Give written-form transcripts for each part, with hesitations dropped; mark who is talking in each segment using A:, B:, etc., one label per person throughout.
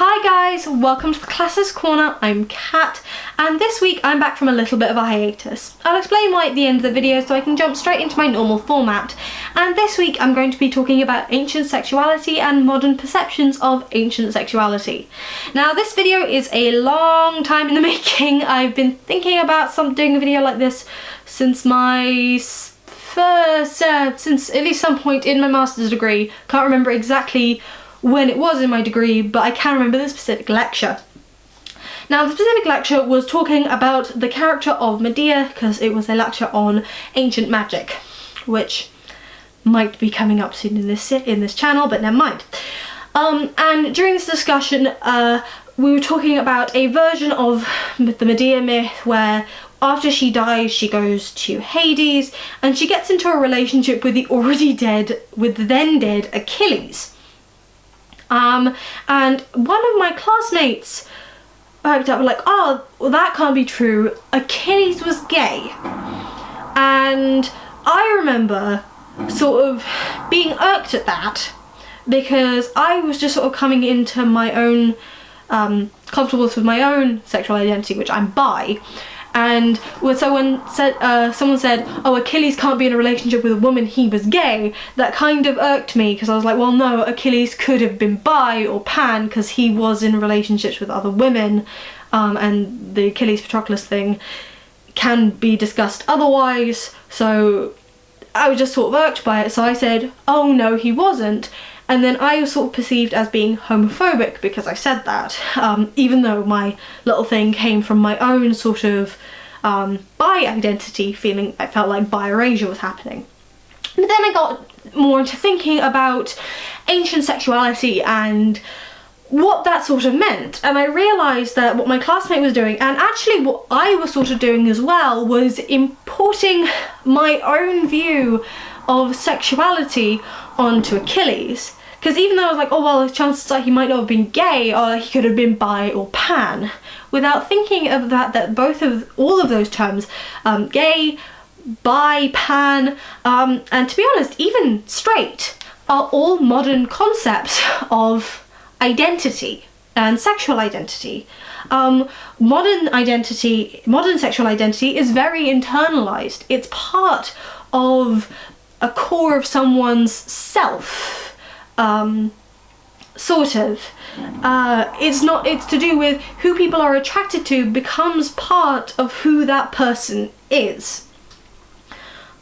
A: Hi guys, welcome to the Classicist Corner. I'm Kat, and this week I'm back from a little bit of a hiatus. I'll explain why at the end of the video so I can jump straight into my normal format. And this week I'm going to be talking about ancient sexuality and modern perceptions of ancient sexuality. Now this video is a long time in the making. I've been thinking about doing a video like this since since at least some point in my master's degree. Can't remember exactly when it was in my degree, but I can remember the specific lecture. Now the specific lecture was talking about the character of Medea because it was a lecture on ancient magic, which might be coming up soon in this channel, but never mind. And during this discussion we were talking about a version of the Medea myth where after she dies she goes to Hades and she gets into a relationship with the then dead Achilles. And one of my classmates piped up like, oh, well, that can't be true. Achilles was gay. And I remember sort of being irked at that because I was just sort of coming into my own comfortableness with my own sexual identity, which I'm bi. And when someone said, oh, Achilles can't be in a relationship with a woman, he was gay, that kind of irked me because I was like, well, no, Achilles could have been bi or pan because he was in relationships with other women, and the Achilles Patroclus thing can be discussed otherwise, so I was just sort of irked by it, so I said, oh no, he wasn't. And then I was sort of perceived as being homophobic because I said that, even though my little thing came from my own sort of bi identity, feeling I felt like bi-erasure was happening. But then I got more into thinking about ancient sexuality and what that sort of meant, and I realised that what my classmate was doing, and actually what I was sort of doing as well, was importing my own view of sexuality onto Achilles. Because even though I was like, oh well, chances are he might not have been gay, or he could have been bi or pan, without thinking of that all of those terms, gay, bi, pan, and to be honest, even straight, are all modern concepts of identity and sexual identity. Modern sexual identity is very internalized. It's part of a core of someone's self. Sort of. It's to do with who people are attracted to becomes part of who that person is.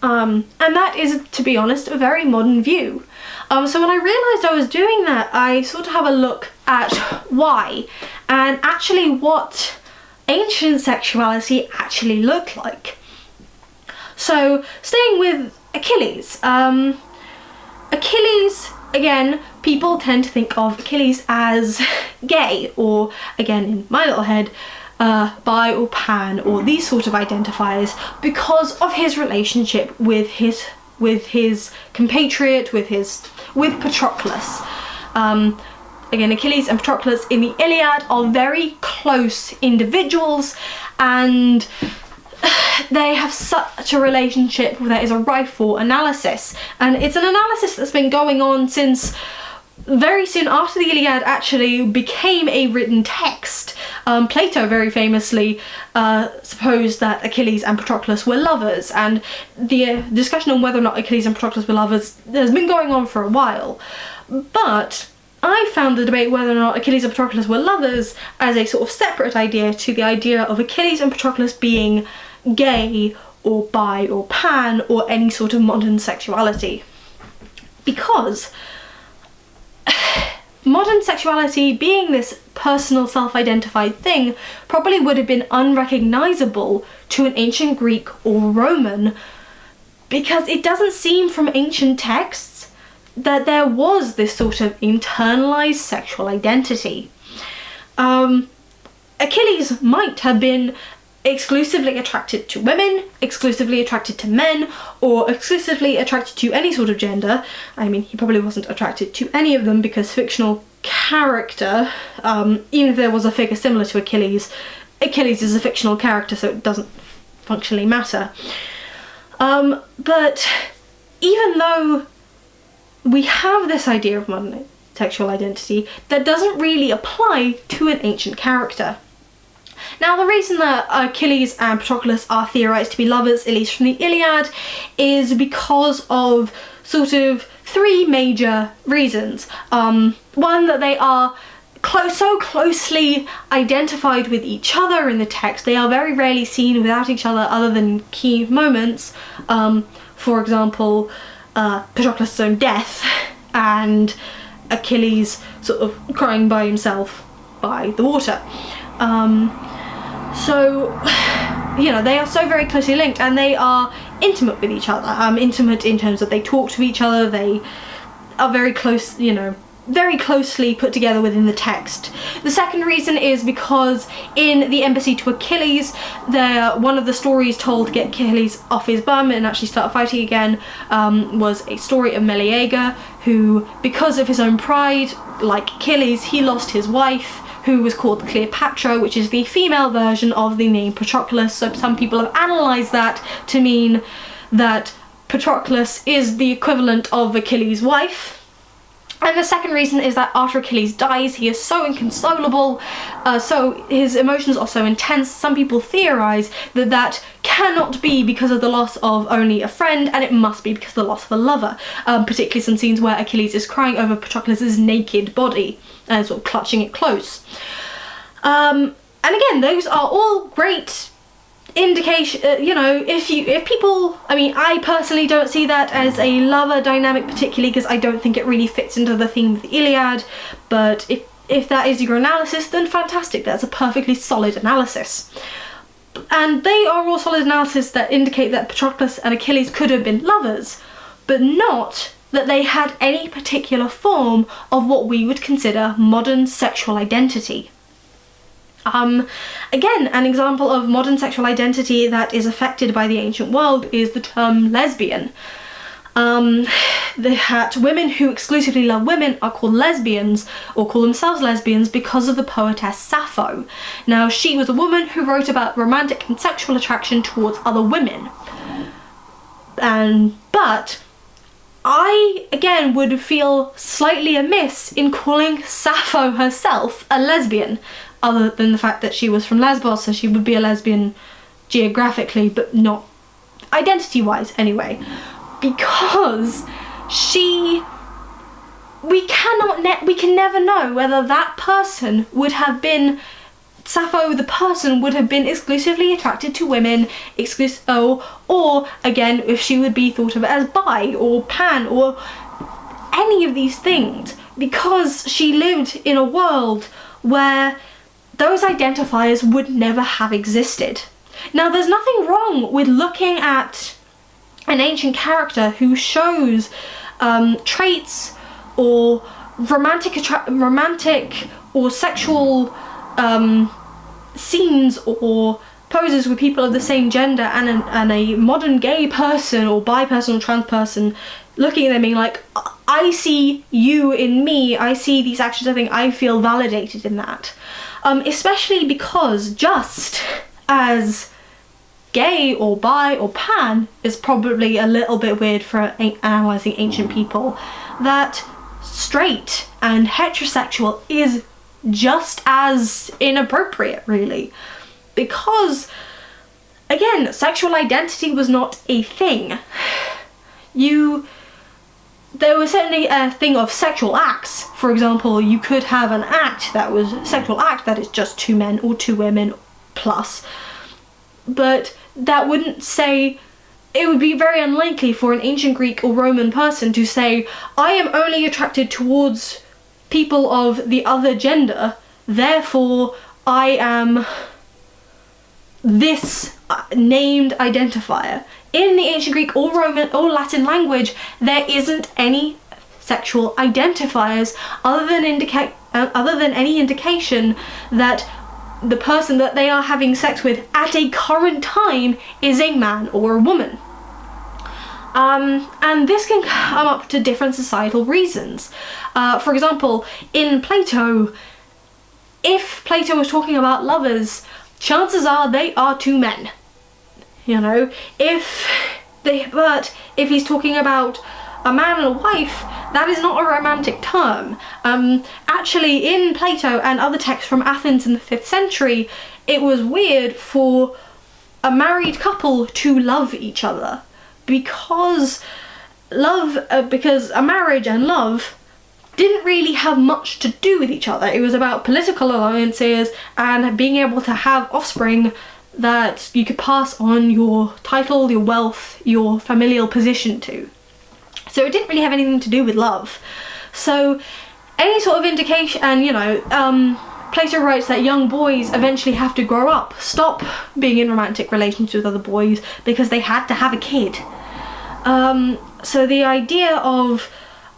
A: And that is, to be honest, a very modern view. So when I realised I was doing that, I sort of have a look at why, and actually what ancient sexuality actually looked like. So, staying with Achilles. Achilles, again, people tend to think of Achilles as gay, or again in my little head, bi or pan, or these sort of identifiers, because of his relationship with his compatriot, with Patroclus. Again, Achilles and Patroclus in the Iliad are very close individuals, and they have such a relationship that is rife for analysis, and it's an analysis that's been going on since very soon after the Iliad actually became a written text. Plato very famously supposed that Achilles and Patroclus were lovers, and the discussion on whether or not Achilles and Patroclus were lovers has been going on for a while. But I found the debate whether or not Achilles and Patroclus were lovers as a sort of separate idea to the idea of Achilles and Patroclus being gay or bi or pan or any sort of modern sexuality. Because modern sexuality, being this personal self-identified thing, probably would have been unrecognisable to an ancient Greek or Roman, because it doesn't seem from ancient texts that there was this sort of internalised sexual identity. Achilles might have been exclusively attracted to women, exclusively attracted to men, or exclusively attracted to any sort of gender. I mean, he probably wasn't attracted to any of them because fictional character, even if there was a figure similar to Achilles, Achilles is a fictional character, so it doesn't functionally matter. But even though we have this idea of modern sexual identity that doesn't really apply to an ancient character. Now, the reason that Achilles and Patroclus are theorized to be lovers, at least from the Iliad, is because of sort of three major reasons. One, that they are so closely identified with each other in the text. They are very rarely seen without each other than key moments. For example, Patroclus' own death and Achilles sort of crying by himself by the water. So, you know, they are so very closely linked, and they are intimate with each other. Intimate in terms of they talk to each other, they are very close, you know, very closely put together within the text. The second reason is because in the embassy to Achilles, one of the stories told to get Achilles off his bum and actually start fighting again was a story of Meleager, who, because of his own pride, like Achilles, he lost his wife, who was called Cleopatra, which is the female version of the name Patroclus. So some people have analysed that to mean that Patroclus is the equivalent of Achilles' wife. And the second reason is that after Achilles dies, he is so inconsolable, so his emotions are so intense. Some people theorise that that cannot be because of the loss of only a friend, and it must be because of the loss of a lover, particularly some scenes where Achilles is crying over Patroclus' naked body and sort of clutching it close. And again, those are all great indication, you know, if people, I mean, I personally don't see that as a lover dynamic particularly, because I don't think it really fits into the theme of the Iliad, but if that is your analysis, then fantastic, that's a perfectly solid analysis. And they are all solid analysis that indicate that Patroclus and Achilles could have been lovers, but not that they had any particular form of what we would consider modern sexual identity. Again, an example of modern sexual identity that is affected by the ancient world is the term lesbian. That women who exclusively love women are called lesbians, or call themselves lesbians, because of the poetess Sappho. Now, she was a woman who wrote about romantic and sexual attraction towards other women. But I, again, would feel slightly amiss in calling Sappho herself a lesbian, other than the fact that she was from Lesbos, so she would be a lesbian geographically, but not identity-wise anyway. Because we can never know whether that person would have been, Sappho the person would have been exclusively attracted to women, or again, if she would be thought of as bi or pan or any of these things, because she lived in a world where those identifiers would never have existed. Now, there's nothing wrong with looking at an ancient character who shows traits or romantic or sexual scenes or poses with people of the same gender, and a modern gay person or bi person or trans person looking at them being like, I see you in me, I see these actions, I think I feel validated in that. Especially because just as gay or bi or pan is probably a little bit weird for analysing ancient people, that straight and heterosexual is just as inappropriate, really. Because, again, sexual identity was not a thing. There was certainly a thing of sexual acts. For example, you could have an act that was sexual act that is just two men or two women plus, but that wouldn't say, it would be very unlikely for an ancient Greek or Roman person to say, I am only attracted towards people of the other gender, therefore I am this named identifier. In the ancient Greek or Roman or Latin language, there isn't any sexual identifiers other than any indication that the person that they are having sex with at a current time is a man or a woman. And this can come up to different societal reasons. For example, in Plato, if Plato was talking about lovers, chances are they are two men. You know, if he's talking about a man and a wife, that is not a romantic term. Actually, in Plato and other texts from Athens in the 5th century, it was weird for a married couple to love each other, because a marriage and love didn't really have much to do with each other. It was about political alliances and being able to have offspring that you could pass on your title, your wealth, your familial position to. So it didn't really have anything to do with love. So any sort of indication, and you know, Plato writes that young boys eventually have to grow up, stop being in romantic relations with other boys because they had to have a kid. So the idea of,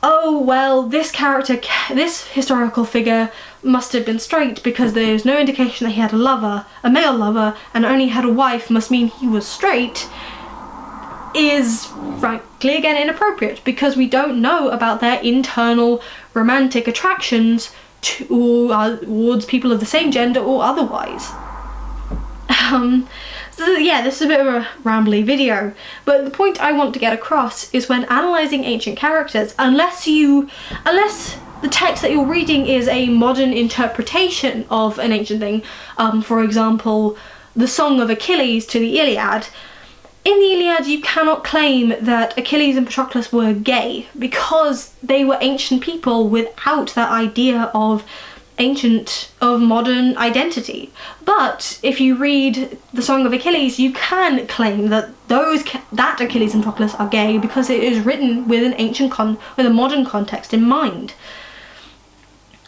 A: oh well, this character, this historical figure must have been straight because there's no indication that he had a lover, a male lover, and only had a wife must mean he was straight, is frankly again inappropriate, because we don't know about their internal romantic attractions towards people of the same gender or otherwise. So yeah, this is a bit of a rambly video, but the point I want to get across is when analysing ancient characters, unless the text that you're reading is a modern interpretation of an ancient thing, for example, the Song of Achilles to the Iliad, in the Iliad you cannot claim that Achilles and Patroclus were gay, because they were ancient people without that idea of modern identity. But if you read the Song of Achilles, you can claim that that Achilles and Patroclus are gay because it is written with with a modern context in mind.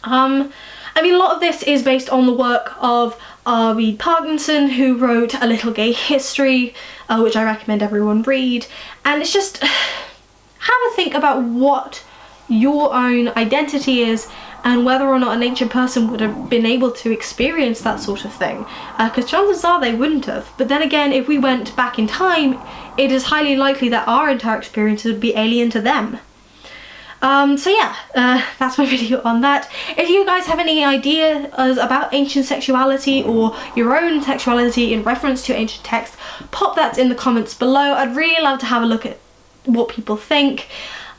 A: I mean, a lot of this is based on the work of R.B. Parkinson, who wrote A Little Gay History, which I recommend everyone read. And it's just, have a think about what your own identity is and whether or not an ancient person would have been able to experience that sort of thing, because chances are they wouldn't have. But then again, if we went back in time, it is highly likely that our entire experiences would be alien to them. So yeah, that's my video on that. If you guys have any ideas about ancient sexuality or your own sexuality in reference to ancient texts, pop that in the comments below. I'd really love to have a look at what people think.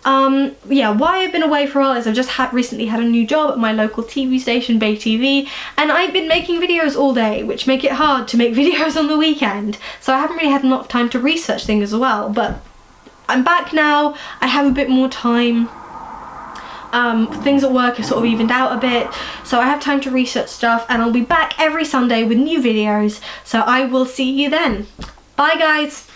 A: Yeah, why I've been away for a while is I've just recently had a new job at my local TV station, Bay TV, and I've been making videos all day, which make it hard to make videos on the weekend, so I haven't really had enough time to research things as well. But I'm back now, I have a bit more time. Things at work have sort of evened out a bit, so I have time to research stuff, and I'll be back every Sunday with new videos, so I will see you then. Bye guys!